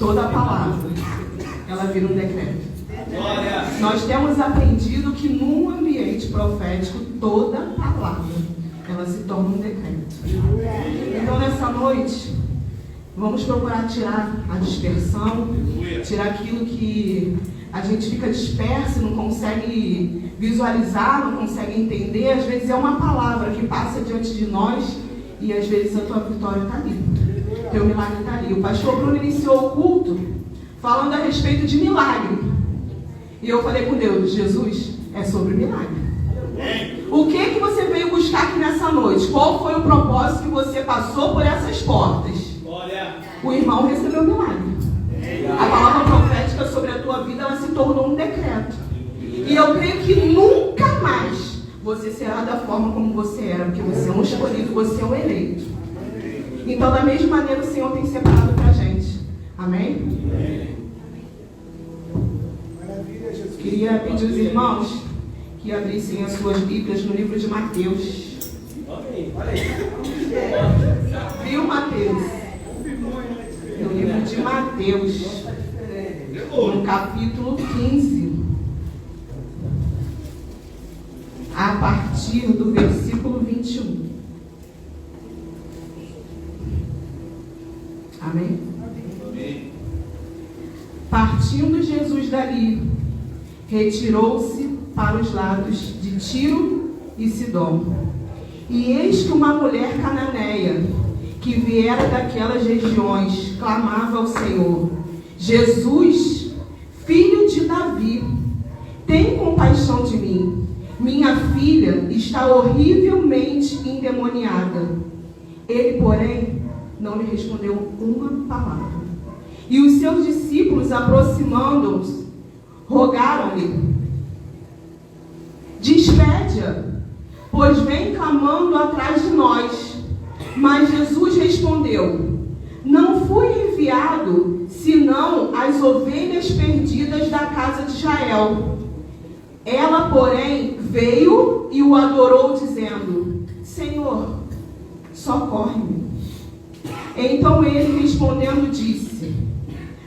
toda palavra, ela vira um decreto. Nós temos aprendido que num ambiente profético, toda palavra, ela se torna um decreto. Então, nessa noite, vamos procurar tirar a dispersão, tirar aquilo que a gente fica disperso, não consegue visualizar, não consegue entender. Às vezes é uma palavra que passa diante de nós e às vezes a tua vitória está ali, teu milagre está ali. O pastor Bruno iniciou o culto falando a respeito de milagre. E eu falei com Deus, Jesus, é sobre milagre. O que você veio buscar aqui nessa noite? Qual foi o propósito que você passou por essas portas? O irmão recebeu milagre. A palavra profética sobre a tua vida, ela se tornou um decreto. E eu creio que nunca mais você será da forma como você era, porque você é um escolhido, você é um eleito. Então, da mesma maneira, o Senhor tem separado para a gente. Amém? Queria pedir aos irmãos que abrissem as suas Bíblias no livro de Mateus. Viu, Mateus? No livro de Mateus, no capítulo 15, a partir do versículo 21. Amém? Partindo Jesus dali, retirou-se para os lados de Tiro e Sidom. E eis que uma mulher cananeia, que viera daquelas regiões, clamava ao Senhor: Jesus, filho de Davi, tem compaixão de mim. Minha filha está horrivelmente endemoniada. Ele, porém, não lhe respondeu uma palavra. E os seus discípulos, aproximando-os, rogaram-lhe: despede-a, pois vem clamando atrás de nós. Mas Jesus respondeu: não fui enviado senão as ovelhas perdidas da casa de Israel. Ela, porém, veio e o adorou, dizendo: Senhor, socorre-me. Então ele, respondendo, disse: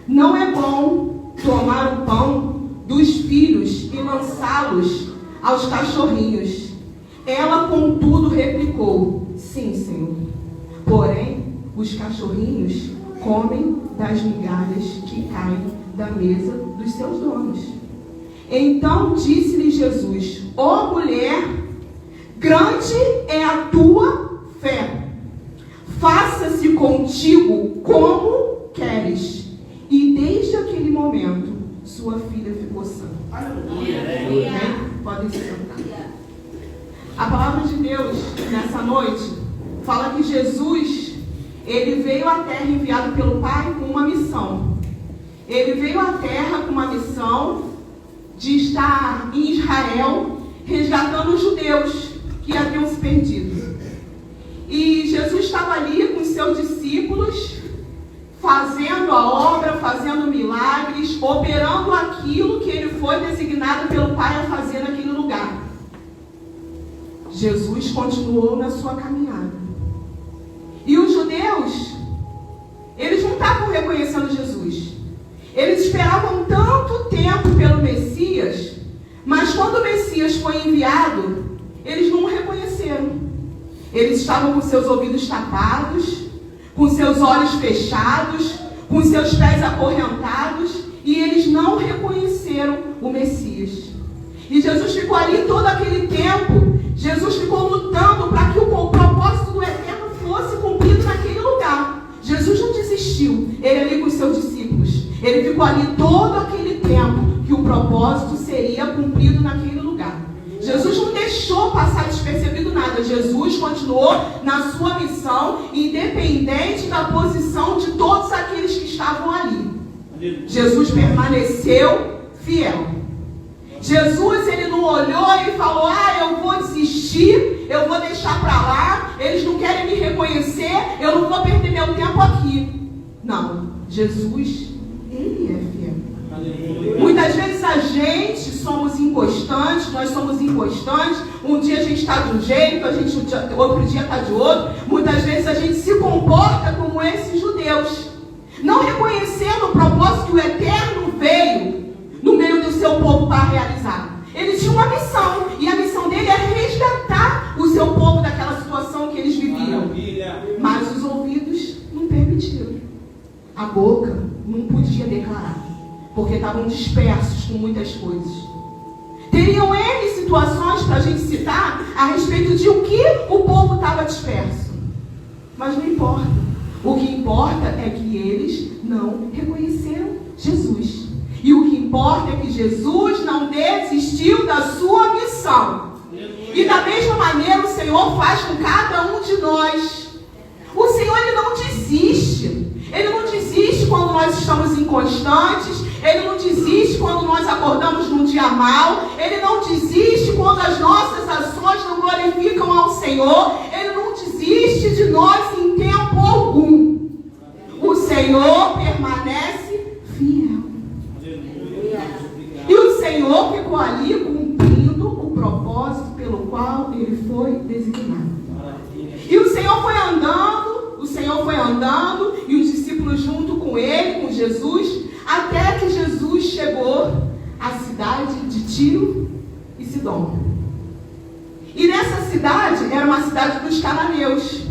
não é bom tomar o pão dos filhos e lançá-los aos cachorrinhos. Ela, contudo, replicou: sim, Senhor. Porém, os cachorrinhos comem das migalhas que caem da mesa dos seus donos. Então disse-lhe Jesus: ó mulher, grande é a tua fé. Faça-se contigo como queres. E desde aquele momento, sua filha ficou sã. Aleluia. Podem se sentar. A palavra de Deus, nessa noite, fala que Jesus, ele veio à terra enviado pelo Pai com uma missão. Ele veio à terra com uma missão de estar em Israel, resgatando os judeus que haviam se perdido. E Jesus estava ali com os seus discípulos, fazendo a obra, fazendo milagres, operando aquilo que ele foi designado pelo Pai a fazer naquele lugar. Jesus continuou na sua caminhada. E os judeus, eles não estavam reconhecendo Jesus. Eles esperavam tanto tempo pelo Messias, mas quando o Messias foi enviado, eles não o reconheceram. Eles estavam com seus ouvidos tapados, com seus olhos fechados, com seus pés acorrentados, e eles não reconheceram o Messias. E Jesus ficou ali todo aquele tempo. Jesus ficou lutando para que o propósito do Eterno fosse cumprido naquele lugar. Jesus não desistiu. Ele ali com os seus discípulos. Ele ficou ali todo aquele tempo que o propósito seria cumprido naquele lugar. Jesus não deixou passar despercebido nada. Jesus continuou na sua missão, independente da posição de todos aqueles que estavam ali. Jesus permaneceu fiel. Jesus, ele não olhou e falou: eu vou desistir, eu vou deixar para lá, eles não querem me reconhecer, eu não vou perder meu tempo aqui. Não, Jesus, ele é fiel. Muitas vezes a gente somos inconstantes, nós somos inconstantes. Um dia a gente está de um jeito, outro dia está de outro. Muitas vezes a gente se comporta como esses judeus. não reconhecendo o propósito que o Eterno veio no meio do seu povo para realizar. Ele tinha uma missão, e a missão dele é resgatar o seu povo daquela situação que eles viviam. Maravilha. Mas os ouvidos não permitiram. A boca não podia declarar, porque estavam dispersos com muitas coisas. Teriam N situações para a gente citar a respeito de o que o povo estava disperso. Mas não importa. O que importa é que eles não reconheceram Jesus. E o que importa é que Jesus não desistiu da sua missão. E da mesma maneira o Senhor faz com cada um de nós. O Senhor, Ele não desiste. Ele não desiste quando nós estamos inconstantes. Ele não desiste quando nós acordamos num dia mau. Ele não desiste quando as nossas ações não glorificam ao Senhor. Ele não desiste de nós em tempo algum. O Senhor permanece fiel. E o Senhor ficou ali cumprindo o propósito pelo qual Ele foi designado. E o Senhor foi andando, e os discípulos junto com Ele, com Jesus, até que Jesus chegou à cidade de Tiro e Sidom. E nessa cidade, era uma cidade dos cananeus.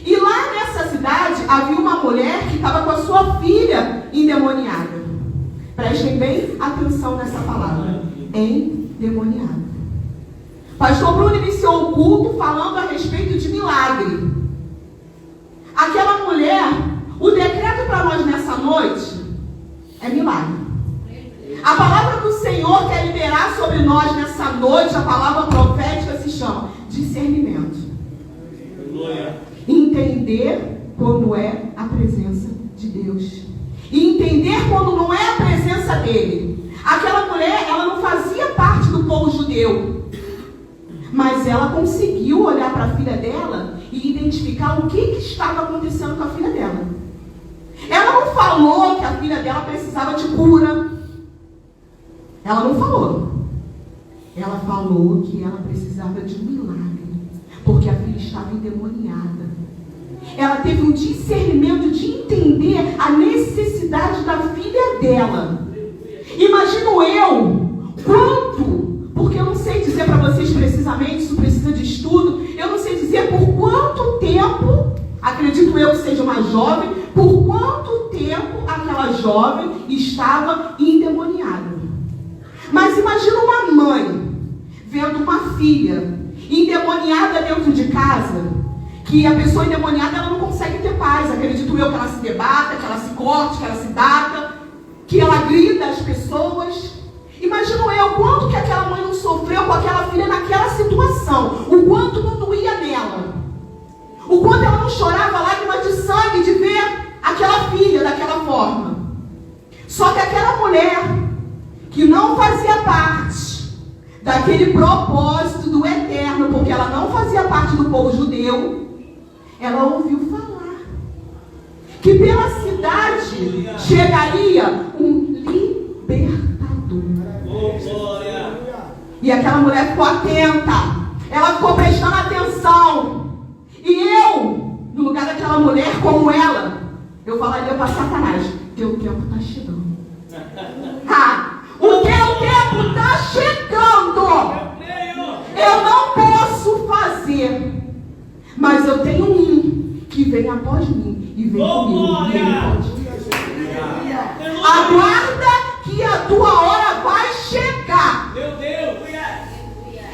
E lá nessa cidade, havia uma mulher que estava com a sua filha endemoniada. Prestem bem atenção nessa palavra. Endemoniada. Pastor Bruno iniciou o culto falando a respeito de milagre. Aquela mulher, o decreto para nós nessa noite é milagre. A palavra que o Senhor quer liberar sobre nós nessa noite, a palavra profética se chama discernimento. Entender quando é a presença de Deus. E entender quando não é a presença dele. Aquela mulher, ela não fazia parte do povo judeu. Mas ela conseguiu olhar para a filha dela e identificar o que estava acontecendo com a filha dela. Ela não falou que a filha dela precisava de cura. Ela não falou. Ela falou que ela precisava de um milagre, porque a filha estava endemoniada. Ela teve um discernimento de entender a necessidade da filha dela. Imagino eu, quanto, porque eu não sei dizer para vocês precisamente, isso precisa de estudo, eu não sei dizer por quanto tempo, acredito eu que seja uma jovem, por quanto tempo aquela jovem estava endemoniada. Mas imagina uma mãe vendo uma filha endemoniada dentro de casa, que a pessoa endemoniada ela não consegue ter paz. Acredito eu que ela se debata, que ela se corte, que ela se bata, que ela grita às pessoas. Imagino eu quanto que aquela mãe não sofreu com aquela filha naquela situação, o quanto não doía nela, o quanto ela não chorava lágrimas de sangue de ver aquela filha daquela forma. Só que aquela mulher que não fazia parte daquele propósito do Eterno, porque ela não fazia parte do povo judeu, ela ouviu falar que pela cidade chegaria um libertador. E aquela mulher ficou atenta, ela ficou prestando atenção. E eu, no lugar daquela mulher como ela, eu falaria para Satanás: teu tempo está chegando. O teu tempo está chegando. Eu não posso fazer, mas eu tenho um que vem após mim e vem comigo. E ele pode. Aguarda que a tua hora vai chegar.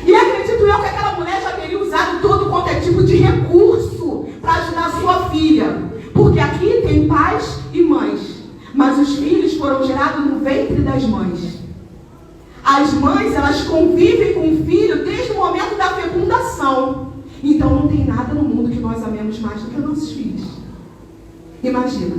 E acredito eu que aquela mulher já teria usado todo quanto é tipo de recurso para ajudar a sua filha. Porque aqui tem pais e mães, mas os filhos foram gerados no ventre das mães. As mães, elas convivem com o filho desde o momento da fecundação. Então não tem nada no mundo que nós amemos mais do que os nossos filhos. Imagina,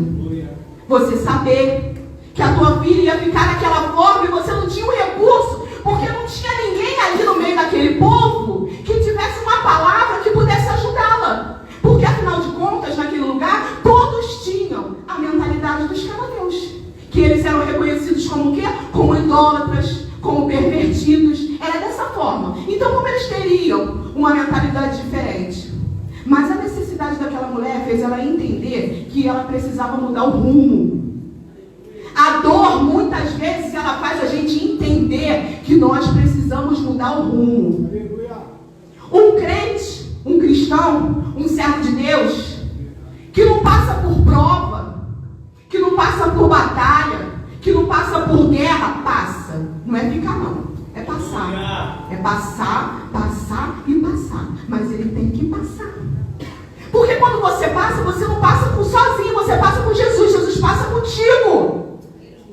você saber que a tua filha ia ficar daquela forma e você não tinha um recurso, porque não tinha ninguém ali no meio daquele povo que tivesse uma palavra que pudesse ajudá-la. Porque afinal de contas, naquele lugar, todos tinham a mentalidade dos cananeus, que eles eram reconhecidos como o quê? Como idólatras, como pervertidos. Era dessa forma. Então, como eles teriam uma mentalidade diferente? Mas a necessidade daquela mulher fez ela entender que ela precisava mudar o rumo. A dor, muitas vezes, ela faz a gente entender que nós precisamos mudar o rumo. Um crente, um cristão, um servo de Deus, que não passa por prova, que não passa por batalha, que não passa por guerra, passa. Não é ficar, não. É passar. É passar, passar e passar. Mas ele tem que passar. Porque quando você passa, você não passa por sozinho, você passa por Jesus. Jesus passa contigo.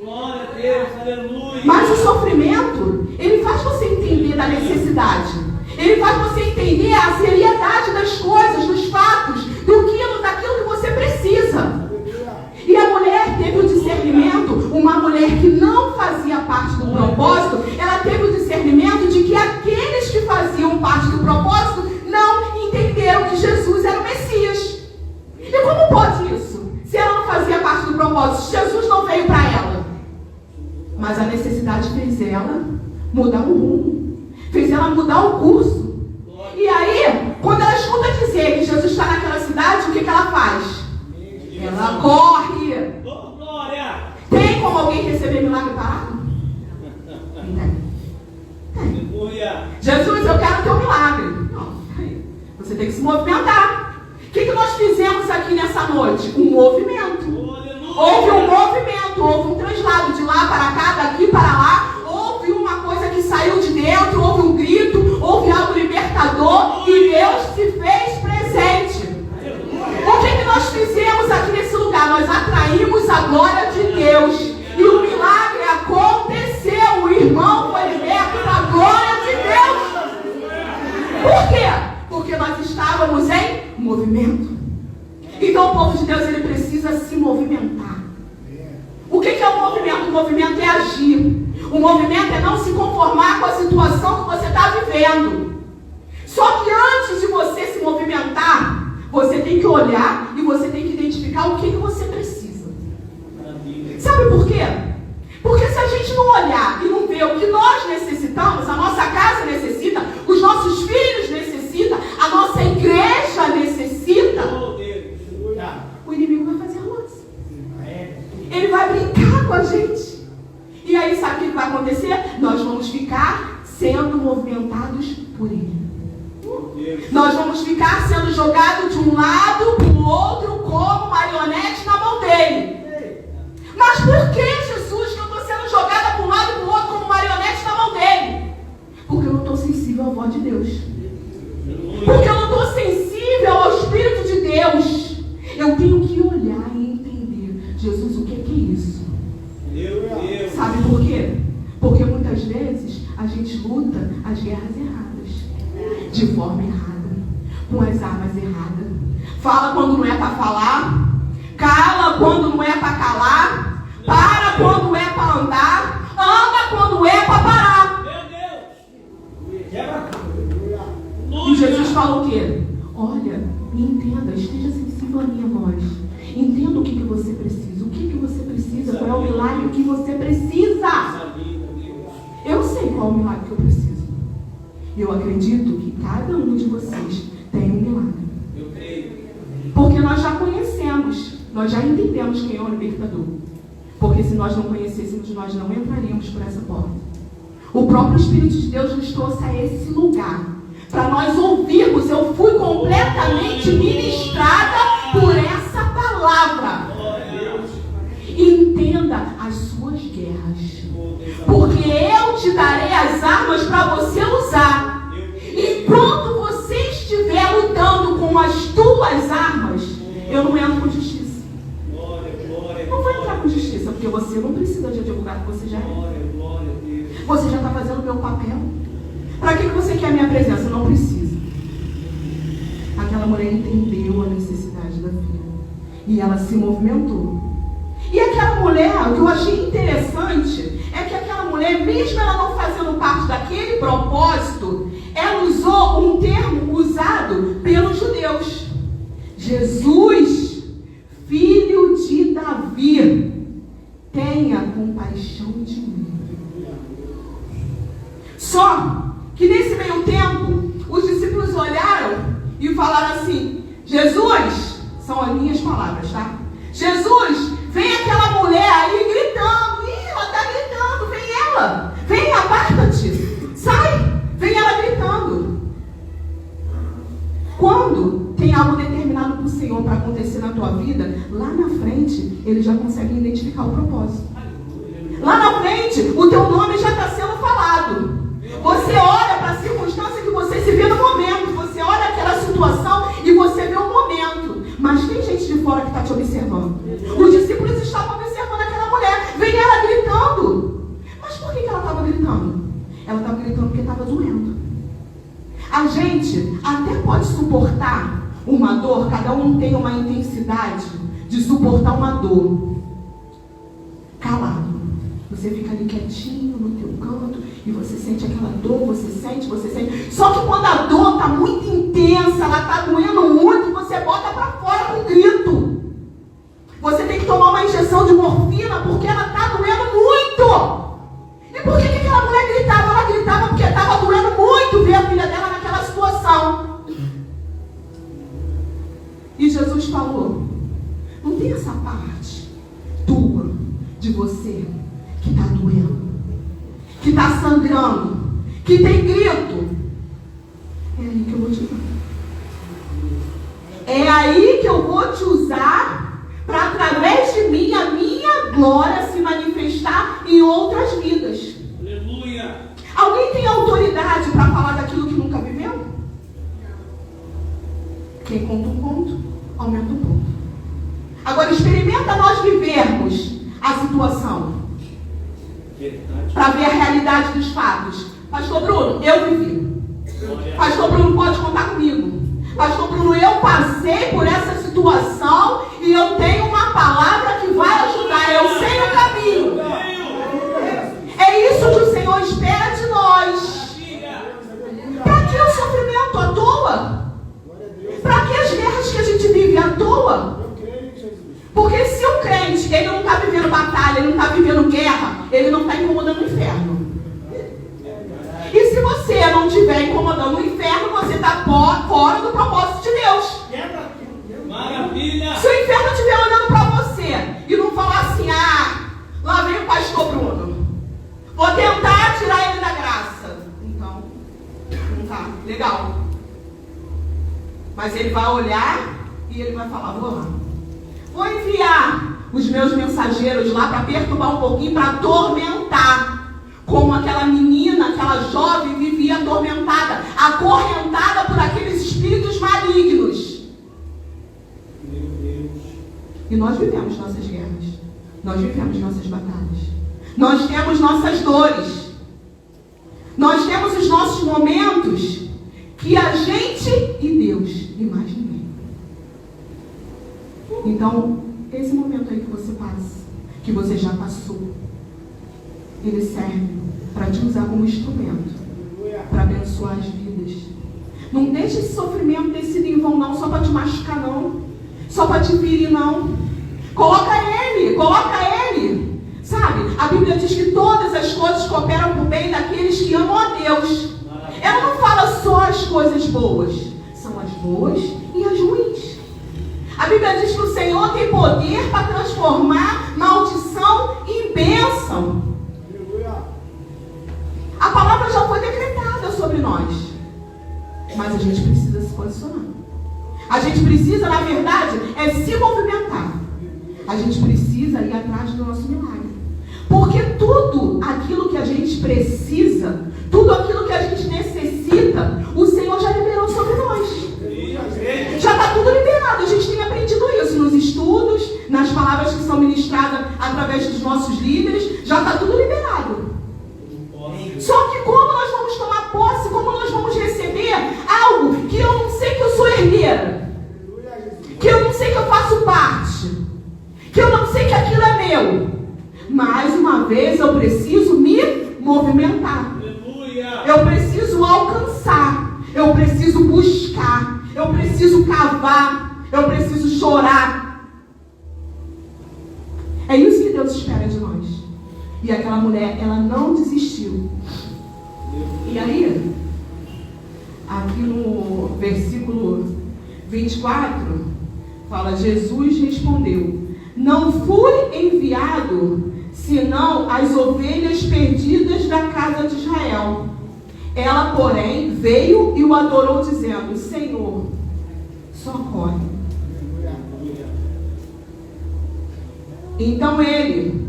Glória a Deus, aleluia. Mas o sofrimento, ele faz você entender da necessidade. Ele faz você entender a seriedade das coisas, dos fatos, daquilo que você precisa. E a mulher teve o discernimento, uma mulher que não fazia parte do propósito, ela teve o discernimento de que aqueles que faziam parte do propósito não entenderam que Jesus era o Messias. E como pode isso? Se ela não fazia parte do propósito, Jesus não veio para ela. Mas a necessidade fez ela mudar o rumo, fez ela mudar o curso. E aí, quando ela escuta dizer que Jesus está naquela cidade, o que ela faz? Ela corre. Tem como alguém receber milagre parado? Tem. Jesus, eu quero o teu milagre. Não, você tem que se movimentar. O que nós fizemos aqui nessa noite? Um movimento. Houve um movimento, houve um translado de lá para cá, daqui para lá. Houve uma coisa que saiu de dentro, houve um grito, houve algo libertador e Deus se fez presente. O que nós fizemos aqui nesse lugar? Nós atraímos a glória de Deus e o milagre aconteceu. O irmão foi liberto da glória de Deus. Por quê? Porque nós estávamos em movimento. Então o povo de Deus, ele precisa se movimentar. O que é o movimento? O movimento é agir. O movimento é não se conformar com a situação que você está vivendo. Só que antes de você se movimentar, você tem que olhar e você tem que identificar o que você precisa. Sabe por quê? Porque se a gente não olhar e não ver o que nós necessitamos, a nossa casa necessita, os nossos filhos necessitam, a nossa igreja necessita, o inimigo vai fazer a nossa. Ele vai brincar com a gente. E aí sabe o que vai acontecer? Nós vamos ficar sendo movimentados por ele. Nós vamos ficar sendo jogados de um lado para o outro como marionete na mão dele. Mas por que, Jesus, que eu estou sendo jogada para um lado e para o outro como marionete na mão dele? Porque eu não estou sensível à voz de Deus. Porque eu não estou sensível ao Espírito de Deus. Eu tenho que olhar e entender. Jesus, o que é isso? Sabe por quê? Porque muitas vezes a gente luta as guerras erradas, de forma errada, com as armas erradas. Fala quando não é para falar, cala quando não é para calar, para quando é para andar, anda quando é para parar. E Jesus fala o quê? Olha, entenda, esteja sensível à minha voz. Entenda o que você precisa. O que você precisa? Qual é o milagre que você precisa? Eu sei qual é o milagre que eu preciso. E eu acredito que cada um de vocês tem um milagre. Porque nós já conhecemos, nós já entendemos quem é o libertador. Porque se nós não conhecêssemos, nós não entraríamos por essa porta. O próprio Espírito de Deus nos trouxe a esse lugar para nós ouvirmos. Eu fui completamente ministrada por essa palavra. Entenda as suas guerras, porque eu te darei as armas para você usar. E quando você estiver lutando com as tuas armas, eu não entro com justiça. Não vou entrar com justiça, porque você não precisa de advogado, você já é. Você já está fazendo o meu papel. Para que você quer a minha presença? Não precisa. Aquela mulher entendeu a necessidade da filha e ela se movimentou. E aquela mulher, o que eu achei interessante é que aquela mulher, mesmo ela não fazendo parte daquele propósito, ela usou um termo usado pelos judeus. Jesus, filho de Davi, tenha compaixão de mim. Só que nesse meio tempo, os discípulos olharam e falaram assim: Jesus, são as minhas palavras, tá? Jesus, vem aquela mulher aí gritando. ela. Vem, aparta-te. Sai. Vem ela gritando. Quando tem algo determinado para o Senhor para acontecer na tua vida, lá na frente, ele já consegue identificar o propósito. Lá na frente, o teu nome já está sendo falado. Você olha para a circunstância que você se vê no momento. Você olha aquela situação e você vê o momento. Mas tem gente de fora que está te observando. Os discípulos estavam observando aquela mulher. Vem ela gritando. Mas por que ela estava gritando? Ela estava gritando porque estava doendo. A gente até pode suportar uma dor. Cada um tem uma intensidade de suportar uma dor. Calado. Você fica ali quietinho no teu canto e você sente aquela dor, você sente. Só que quando a dor está muito intensa, ela está doendo muito, você bota para fora com um grito. Você tem que tomar uma injeção de morfina porque ela está doendo muito. E por que aquela mulher gritava? Ela gritava porque estava doendo muito ver a filha dela naquela situação. E Jesus falou, não tem essa parte tua, de você, que está doendo, que está sangrando, que tem grito. É aí que eu vou te usar. É aí que eu vou te usar para, através de mim, a minha glória se manifestar em outras vidas. Aleluia! Alguém tem autoridade para falar daquilo que nunca viveu? Quem conta um conto, aumenta um ponto. Agora experimenta nós vivermos a situação. Para ver a realidade dos fatos. Pastor Bruno, eu vivi. Pastor Bruno, pode contar comigo. Pastor Bruno, eu passei por essa situação e eu tenho uma palavra que vai ajudar. Eu sei o caminho. É isso que o Senhor espera de nós. Para que o sofrimento à toa? Para que as guerras que a gente vive à toa? Porque se o crente, ele não está vivendo batalha, ele não está vivendo guerra, ele não está incomodando o inferno. E se você não estiver incomodando o inferno, você está fora do propósito de Deus. Maravilha! Se o inferno estiver olhando para você e não falar assim, lá vem o pastor Bruno, vou tentar tirar ele da graça. Então, não tá legal. Mas ele vai olhar e ele vai falar, vou lá. Vou enviar os meus mensageiros lá para perturbar um pouquinho, para atormentar. Como aquela menina, aquela jovem vivia atormentada, acorrentada por aqueles espíritos malignos. Meu Deus. E nós vivemos nossas guerras. Nós vivemos nossas batalhas. Nós temos nossas dores. Nós temos os nossos momentos que a gente e Deus, e mais ninguém. Então, esse momento aí que você passa, que você já passou, ele serve para te usar como instrumento, para abençoar as vidas. Não deixe esse sofrimento ter sido em vão, não, só para te machucar, não. Só para te ferir, não. Coloca ele. Sabe, a Bíblia diz que todas as coisas cooperam para o bem daqueles que amam a Deus. Ela não fala só as coisas boas, são as boas e as ruins. A Bíblia diz que o Senhor tem poder para transformar maldição em bênção. A palavra já foi decretada sobre nós. Mas a gente precisa se posicionar. A gente precisa, na verdade, se movimentar. A gente precisa ir atrás do nosso milagre. Porque tudo aquilo que a gente precisa, tudo aquilo que a gente necessita, o Senhor já liberou sobre nós. Já está tudo liberado. A gente tem aprendido isso nos estudos, nas palavras que são ministradas através dos nossos líderes. Já está tudo liberado. Só que como nós vamos tomar posse, como nós vamos receber algo que eu não sei que eu sou herdeira, que eu não sei que eu faço parte, que eu não sei que aquilo é meu. Mais uma vez eu preciso me movimentar. Eu preciso alcançar. Eu preciso buscar. Eu preciso cavar. Eu preciso chorar. É isso que Deus espera de nós. E aquela mulher, ela não desistiu. E aí, aqui no versículo 24, fala, Jesus respondeu, não fui enviado senão senão as ovelhas perdidas da casa de Israel. Ela, porém, veio e o adorou, dizendo: Senhor, socorre. Então ele,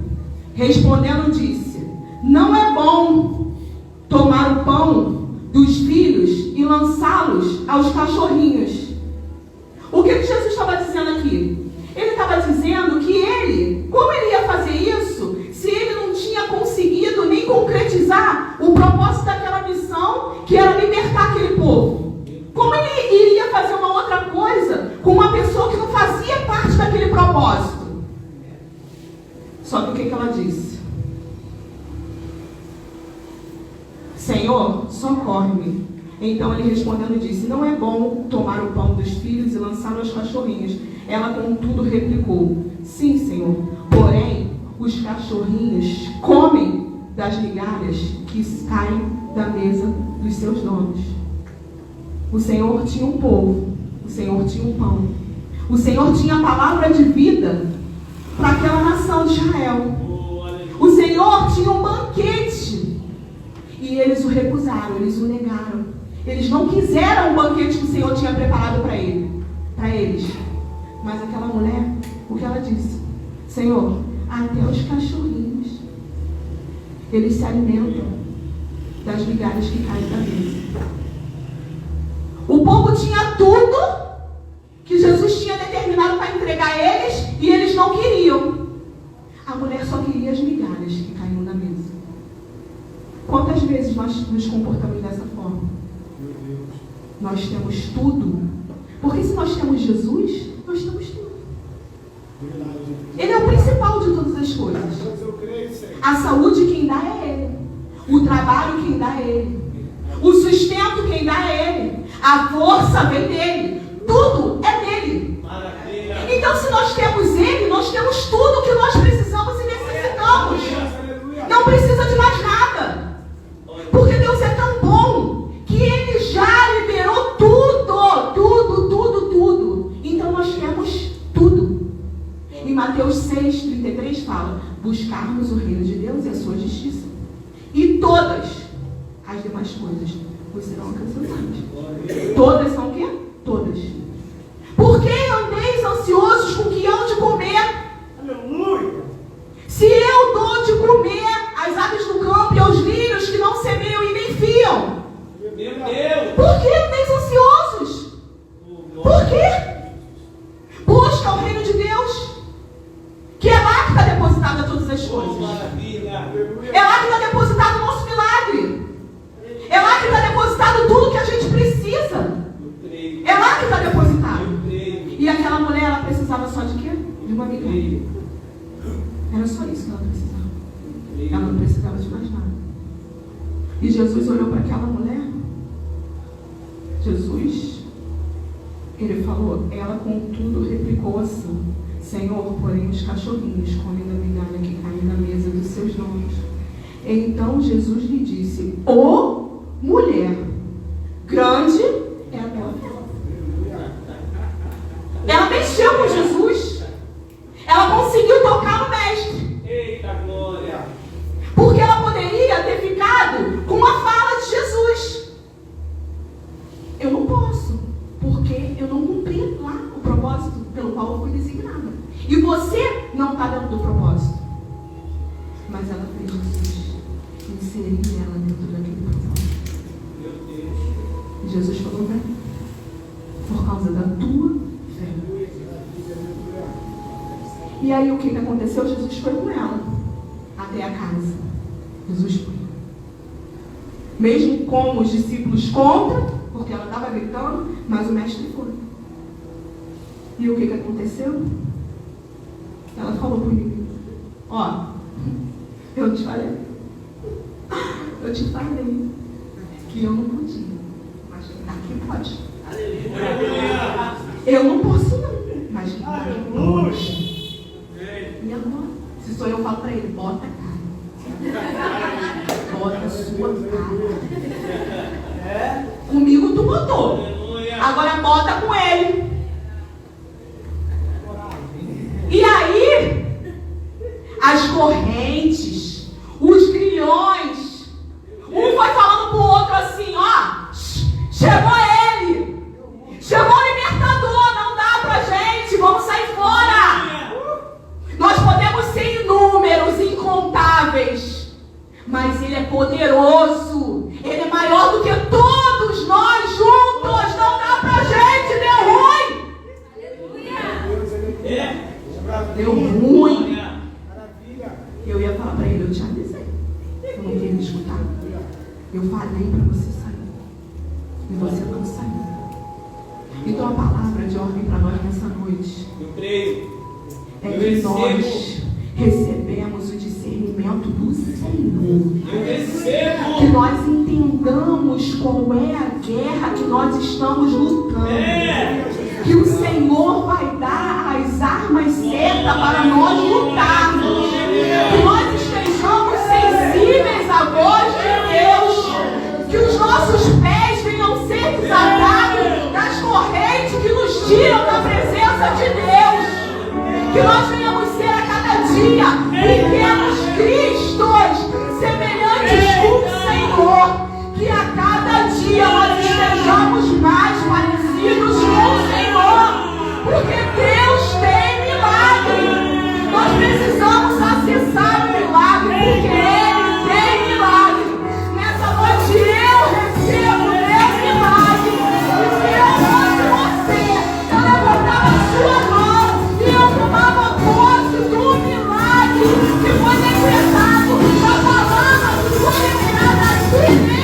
respondendo, disse: Não é bom tomar o pão dos filhos e lançá-los aos cachorrinhos. O que Jesus estava dizendo aqui? Ele estava dizendo que ele, como ele ia fazer isso, se ele não tinha conseguido nem concretizar o propósito daquela missão, que era libertar aquele povo? Como ele iria fazer uma outra coisa com uma pessoa que não fazia parte daquele propósito? Só que o que ela disse? Senhor, socorre-me. Então ele respondendo disse: Não é bom tomar o pão dos filhos e lançá-lo aos cachorrinhos. Ela, contudo, replicou: Sim, Senhor, porém os cachorrinhos comem das migalhas que caem da mesa dos seus donos. O Senhor tinha um povo, o Senhor tinha um pão, o Senhor tinha a palavra de vida para aquela nação de Israel. O Senhor tinha um banquete e eles o recusaram, eles o negaram. Eles não quiseram o banquete que o Senhor tinha preparado para eles. Mas aquela mulher, o que ela disse? Senhor, até os cachorrinhos, eles se alimentam das migalhas que caem da mesa. O povo tinha tudo que Jesus tinha determinado para entregar a eles e eles não queriam. A mulher só queria as migalhas que caíam da mesa. Quantas vezes nós nos comportamos dessa forma? Nós temos tudo. Porque se nós temos Jesus, nós temos tudo. Ele é o principal de todas as coisas. A saúde quem dá é Ele. O trabalho quem dá é Ele. O sustento quem dá é Ele. A força vem dele. Tudo é dele. Então se nós temos Ele, nós temos tudo que nós precisamos e necessitamos. Não precisa de mais nada. Porque Deus é tão bom que Ele já liberou tudo, tudo, tudo, tudo. Então nós temos tudo. Em Mateus 6,33 fala: buscarmos o reino de Deus e a sua justiça, e todas as demais coisas vos serão acrescentadas. Todas são o quê? Todas. Por que andeis ansiosos com o que hão de comer? Aleluia! Se eu dou de comer às aves do campo e aos lírios que não semeiam e nem fiam, meu Deus! Por que andeis ansiosos? Por quê? Busca o reino de Deus, que é lá que está depositada todas as coisas. É lá que está depositado o nosso milagre. É lá que está depositado tudo que a gente precisa. É lá que está depositado. E aquela mulher, ela precisava só de quê? De uma migalha. Era só isso que ela precisava. Ela não precisava de mais nada. E Jesus olhou para aquela mulher. Jesus, ele falou, ela contudo replicou assim: Senhor, porém os cachorrinhos comem da migalha que cai na mesa dos seus donos. Então Jesus lhe disse: Ô mulher, grande é a tua fé. Ela mexeu com Jesus. Ela conseguiu tocar no mestre. Eita glória! Porque ela poderia ter ficado com a fala de Jesus. Eu não posso, porque eu não cumpri lá o propósito pelo qual eu fui designada. E você não está dentro do propósito. Mas ela fez Jesus inserir ela dentro daquele propósito. Meu Deus! E Jesus falou: vem, por causa da tua fé. E aí o que aconteceu? Jesus foi com ela até a casa. Jesus foi. Mesmo com os discípulos contra, porque ela estava gritando, mas o mestre foi. E o que aconteceu? Ela falou para o inimigo: ó, eu te falei que eu não podia, mas daqui pode. Aleluia! Eu não posso não, mas daqui pode. E agora? Se sou eu, falo para ele: bota a cara. Bota a sua cara. Comigo tu botou. Agora bota com ele. E aí, as correntes palpáveis, mas Ele é poderoso. Ele é maior do que todos nós juntos. Não dá pra gente, deu ruim. Deu ruim. Eu ia falar pra ele, eu te avisei. Eu não queria escutar. Eu falei pra você sair. E você não saiu. Então a palavra de ordem para nós nessa noite é que nós recebemos o discernimento do Senhor. Que nós entendamos qual é a guerra que nós estamos lutando. Que o Senhor vai dar as armas certas para nós lutarmos. Que nós estejamos sensíveis à voz de Deus. Que os nossos pés venham ser desatados das correntes que nos tiram da presença de Deus. Que nós venhamos ser a cada dia pequenos Cristos, semelhantes com o Senhor. Que a cada dia nós estejamos mais parecidos com o Senhor. Porque Deus tem milagre. Nós precisamos acessar o milagre, porque Ele tem milagre. Nessa noite eu recebo o meu milagre. E se eu fosse você, eu levantava a sua mão e eu tomava posse do milagre que foi decretado na palavra do liberado aqui.